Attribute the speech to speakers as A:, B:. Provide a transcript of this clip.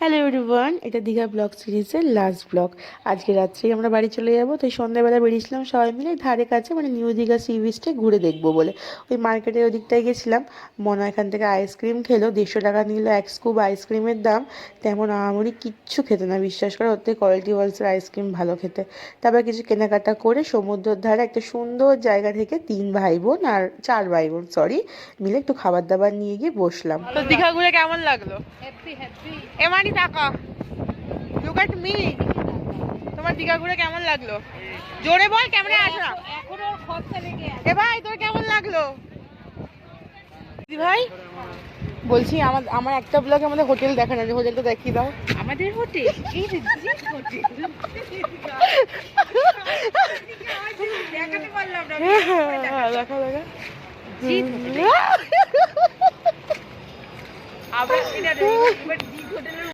A: Hello everyone, এটা Digha blog সিরিজের last blog. আজকে রাত্রেই আমরা বাড়ি চলে যাব। তো সন্ধ্যাবেলা বেরিয়েছিলাম সবাই মিলে ধারে কাছে, মানে নিউ দীঘা সি বিচটা ঘুরে দেখবো বলে। ওই মার্কেটের ওদিকটায় গেছিলাম। মনে এখান থেকে আইসক্রিম খেলো, 150 টাকা নিল এক স্কুপ আইসক্রিমের দাম। তেমন আহামরি কিচ্ছু খেতে না, বিশ্বাস করে। ওর থেকে কোয়ালিটি ওয়ালসের আইসক্রিম ভালো খেতে। তারপর কিছু কেনাকাটা করে সমুদ্রের ধারে একটা সুন্দর জায়গা থেকে 4 ভাই বোন মিলে একটু খাবার দাবার নিয়ে গিয়ে বসলাম। তো দীঘা ঘুরে কেমন লাগলো? এমানি টাকা লুক এট মি। তোমার দীঘা ঘুরে কেমন লাগলো? জোরে বল, ক্যামেরা আসো না। এ ভাই, তোর কেমন লাগলো? দিদি ভাই বলছি, আমার একটা ব্লগে আমাদের হোটেল দেখানো, হোটেলটা দেখিয়ে দাও।
B: আমাদের হোটেল এই যে হোটেল দেখাতে পারলাম না।
A: দেখা
B: আবার এটা হোটেলের